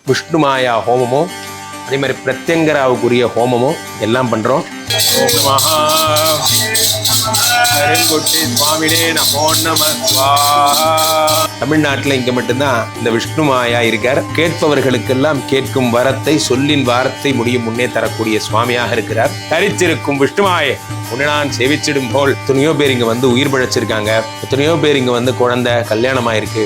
விஷ்ணுமாயா ஹோமமும் அதே மாதிரி பிரத்யங்கராவுக்குரிய ஹோமமும் எல்லாம் பண்ணுறோம். ஓம் நமஹ கருங்குட்டி சுவாமினே நமோ நம ஸ்வாஹா. தமிழ்நாட்டில் இங்கே மட்டும்தான் இந்த விஷ்ணுமாயா இருக்கார். கேட்பவர்களுக்கெல்லாம் கேட்கும் வரத்தை சொல்லின் வாரத்தை முடியும் முன்னே தரக்கூடிய சுவாமியாக இருக்கிறார். தரித்திருக்கும் விஷ்ணுமாயை உன்னை நான் சேவிச்சிடும் போல் எத்தனையோ பேர் இங்கே வந்து உயிர் பிழைச்சிருக்காங்க. எத்தனையோ பேர் இங்கே வந்து குழந்தை கல்யாணமாயிருக்கு.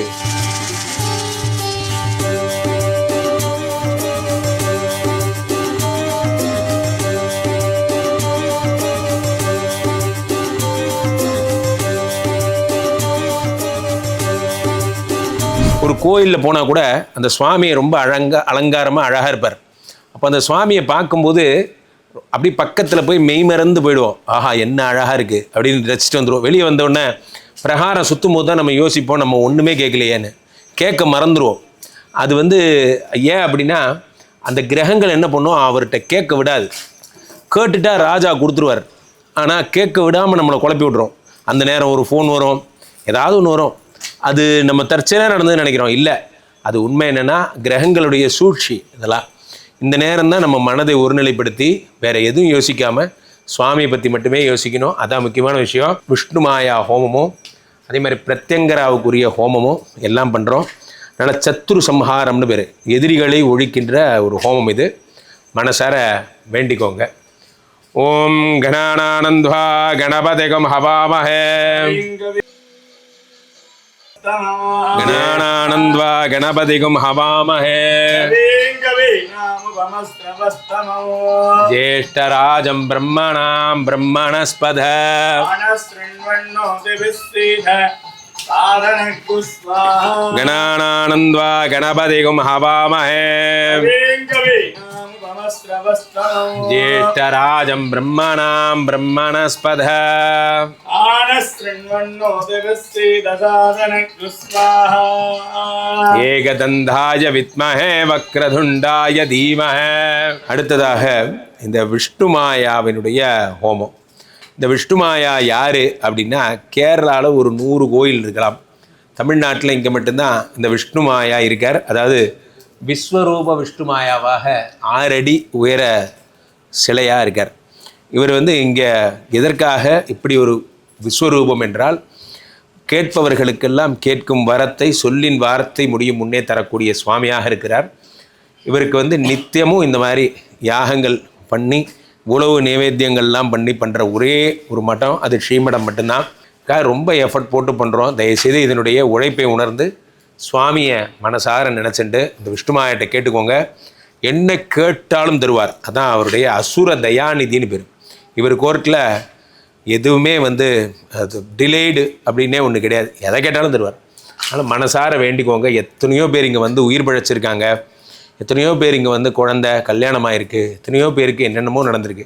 ஒரு கோயிலில் போனால் கூட அந்த சுவாமியை ரொம்ப அலங்காரமாக அழகாக இருப்பார். அப்போ அந்த சுவாமியை பார்க்கும்போது அப்படி பக்கத்தில் போய் மெய்மறந்து போயிடுவோம். ஆஹா என்ன அழகாக இருக்குது அப்படின்னு ரசிச்சுட்டு வந்துடுவோம். வெளியே வந்தோடனே பிரகாரம் சுற்றும் போது தான் நம்ம யோசிப்போம், நம்ம ஒன்றுமே கேட்கலையேன்னு கேட்க மறந்துடுவோம். அது ஏன் அப்படின்னா அந்த கிரகங்கள் என்ன பண்ணும், அவர்கிட்ட கேட்க விடாது. கேட்டுட்டா ராஜா கொடுத்துருவார். ஆனால் கேட்க விடாமல் நம்மளை குழப்பி விட்றோம். அந்த நேரம் ஒரு ஃபோன் வரும், ஏதாவது ஒன்று வரும். அது நம்ம தற்செயலாக நடந்ததுன்னு நினைக்கிறோம். இல்லை, அது உண்மை என்னென்னா கிரகங்களுடைய சூழ்ச்சி. இதெல்லாம் இந்த நேரம் தான் நம்ம மனதை ஒருநிலைப்படுத்தி வேறு எதுவும் யோசிக்காமல் சுவாமியை பற்றி மட்டுமே யோசிக்கணும். அதான் முக்கியமான விஷயம். விஷ்ணுமாயா ஹோமமும் அதே மாதிரி பிரத்யங்கராவுக்குரிய ஹோமமும் எல்லாம் பண்ணுறோம். அதனால் சத்துரு சம்ஹாரம்னு பேர், எதிரிகளை ஒழிக்கின்ற ஒரு ஹோமம் இது. மனசார வேண்டிக்கோங்க. ஓம் கணானானந்த்வா கணபதிகம் ஹவாமஹே गणानानन्द्वा गणपतिगुं हवामहे ज्येष्ठराजं ब्रह्मणां ब्रह्मणस्पद गणानानन्द्वा गणपतिगुं हवामहे ज्येष्ठराजं ब्रह्मणां ब्रह्मणस्पद ஏகதந்தாய வித்மஹே வக்ரதுண்டாய தீமஹே. அடுத்ததாக இந்த விஷ்ணுமாயாவினுடைய ஹோமம். இந்த விஷ்ணுமாயா யார் அப்படின்னா கேரளாவில் ஒரு 100 கோயில் இருக்கலாம். தமிழ்நாட்டில் இங்கே மட்டும்தான் இந்த விஷ்ணுமாயா இருக்கார். அதாவது விஸ்வரூப விஷ்ணுமாயாவாக 6 அடி உயர சிலையாக இருக்கார். இவர் இங்கே எதற்காக இப்படி ஒரு விஸ்வரூபம் என்றால் கேட்பவர்களுக்கெல்லாம் கேட்கும் வரத்தை சொல்லின் வாரத்தை முடியும் முன்னே தரக்கூடிய சுவாமியாக இருக்கிறார். இவருக்கு நித்தியமும் இந்த மாதிரி யாகங்கள் பண்ணி உழவு நைவேத்தியங்கள்லாம் பண்ணுற ஒரே ஒரு மடம் அது ஸ்ரீமடம் மட்டும்தான். ரொம்ப எஃபர்ட் போட்டு பண்ணுறோம். தயவுசெய்து இதனுடைய உழைப்பை உணர்ந்து சுவாமியை மனசார நினச்சிட்டு இந்த விஷ்ணுமாயிட்ட கேட்டுக்கோங்க. என்ன கேட்டாலும் தருவார். அதான் அவருடைய அசுர தயாநிதினு பேர். இவர் கோர்ட்டில் எதுவுமே அது டிலேடு அப்படின்னே ஒன்று கிடையாது. எதை கேட்டாலும் தருவார். அதனால் மனசார வேண்டிக்கோங்க. எத்தனையோ பேர் இங்கே உயிர் பிழைச்சிருக்காங்க. எத்தனையோ பேர் இங்கே குழந்தை கல்யாணமாயிருக்கு. எத்தனையோ பேருக்கு என்னென்னமோ நடந்திருக்கு.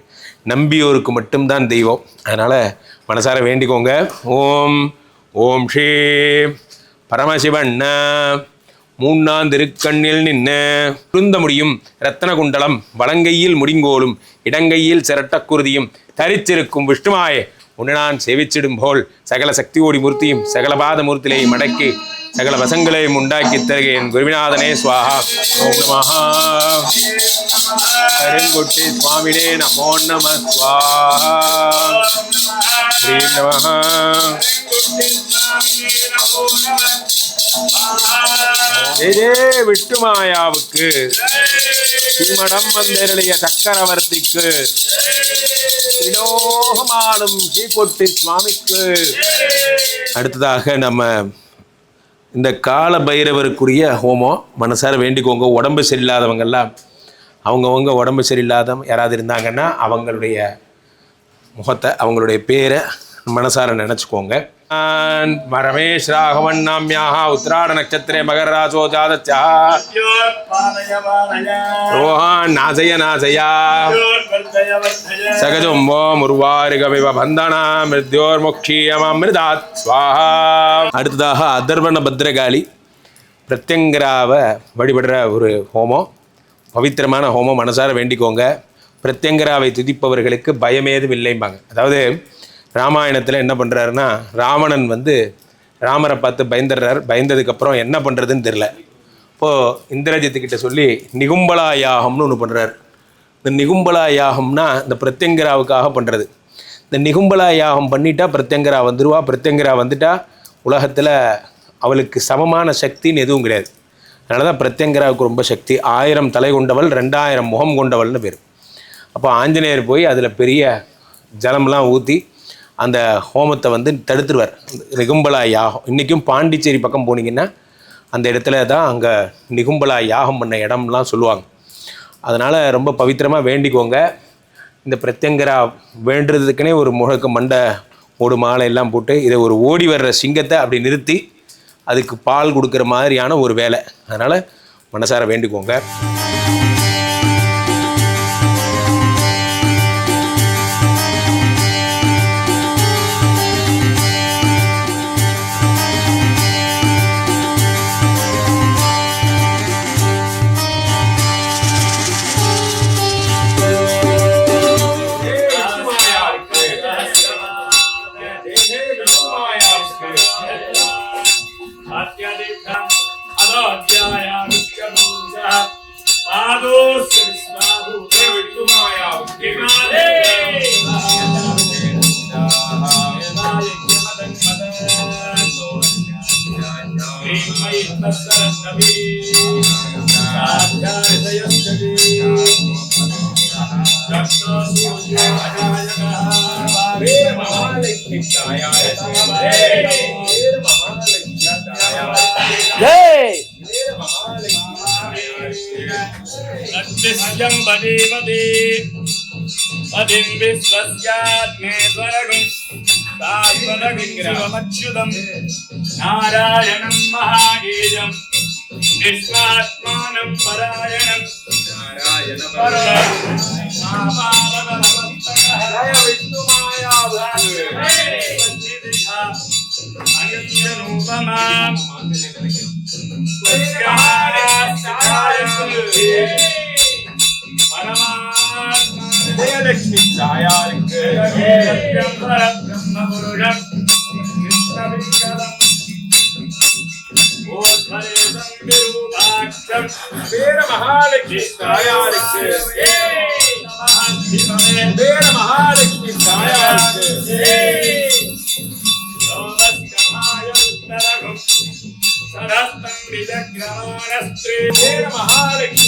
நம்பியோருக்கு மட்டும்தான் தெய்வம். அதனால் மனசார வேண்டிக்கோங்க. ஓம் ஓம் ஸ்ரீ பரமசிவன் 3ஆம் திருக்கண்ணில் நின்று குருந்த முடியும் இரத்தன குண்டலம் வலங்கையில் முடிங்கோலும் இடங்கையில் சிரட்டக்குருதியும் தரித்திருக்கும் விஷ்ணுமாயே உன்னை நான் சேவிச்சிடும் போல் சகல சக்தியோடி மூர்த்தியும் சகல பாத மூர்த்திலையும் மடக்கி சகல வசங்களையும் உண்டாக்கி தருகேன் குருவிநாதனே ஸ்வாஹா. ஓம் நமஹ கருங்குட்டி சுவாமினே நமோ நம ஸ்வாஹா. ஸ்ரீ நமஹ விஷ்ணுமாயாவுக்கு ஸ்ரீமடம் வந்தருடைய சக்கரவர்த்திக்கு திலோகமாலும் ஸ்ரீகொட்டி சுவாமிக்கு. அடுத்ததாக நம்ம இந்த கால பைரவருக்குரிய ஹோமம் மனசார வேண்டிக்கோங்க. உடம்பு சரியில்லாதவங்கெல்லாம் அவங்கவுங்க உடம்பு சரியில்லாதவங்க யாராவது இருந்தாங்கன்னா அவங்களுடைய முகத்தை அவங்களுடைய பேரை மனசார நினச்சிக்கோங்க. ரமேஷ் ராகவன் நாமியாக உத்திராட நட்சத்திரே மகர ராசோ ஜாதச்சா ரோஹான் நாசய நாசயா சகஜம்போ முருவாரிகமிவ பந்தனா மிருத்யோர் முக்ஷீயமிருதாத் ஸ்வாஹா. அடுத்ததாக அதர்வண பத்ரகாளி பிரத்யங்கராவை வழிபடுற ஒரு ஹோமம், பவித்திரமான ஹோமம். மனசார வேண்டிக்கோங்க. பிரத்யங்கராவை துதிப்பவர்களுக்கு பயமேதும் இல்லைம்பாங்க. அதாவது ராமாயணத்தில் என்ன பண்ணுறாருன்னா ராவணன் ராமரை பார்த்து பயந்துடுறார். பயந்ததுக்கப்புறம் என்ன பண்ணுறதுன்னு தெரில. இப்போது இந்திரஜித்துக்கிட்ட சொல்லி நிகும்பலா யாகம்னு ஒன்று பண்ணுறாரு. இந்த நிகும்பலா யாகம்னா இந்த பிரத்யங்கராவுக்காக பண்ணுறது. இந்த நிகும்பலா யாகம் பண்ணிட்டா பிரத்யங்கரா வந்துடுவா. பிரத்யங்கரா வந்துட்டா உலகத்தில் அவளுக்கு சமமான சக்தின்னு எதுவும் கிடையாது. அதனால தான் பிரத்யங்கராவுக்கு ரொம்ப சக்தி. 1000 தலை கொண்டவள், 2000 முகம் கொண்டவள்னு பேர். அப்போ ஆஞ்சநேயர் போய் அதில் பெரிய ஜலம்லாம் ஊற்றி அந்த ஹோமத்தை வந்து தடுத்துருவார். நிகும்பலா யாகம் இன்றைக்கும் பாண்டிச்சேரி பக்கம் போனீங்கன்னா அந்த இடத்துல தான் அங்கே நிகும்பலா யாகம் பண்ண இடம்லாம் சொல்லுவாங்க. அதனால் ரொம்ப பவித்திரமாக வேண்டிக்கோங்க. இந்த பிரத்யங்கரா வேண்டுறதுக்குனே ஒரு முழக்க மண்டை ஓடு மாலை எல்லாம் போட்டு இதை ஒரு ஓடி வர்ற சிங்கத்தை அப்படி நிறுத்தி அதுக்கு பால் கொடுக்குற மாதிரியான ஒரு வேலை. அதனால் மனசார வேண்டிக்கோங்க. नारायणं महागीजं निष्कात्मानं परायणं नारायण जयलक्ष्मी छायाருக்கு ब्रह्मपुरुषं कृष्णविक्रमं ஓத்வரேதம் விரூபாக்ஷம் வேர மகாலட்சுமி छायाருக்கு வேர மகாலட்சுமி छायाருக்கு யோகஸ்கமாய உத்தரகம் சரஸ்தம் விதக்ரமாணஸ்ரீ வேர மகாலட்சுமி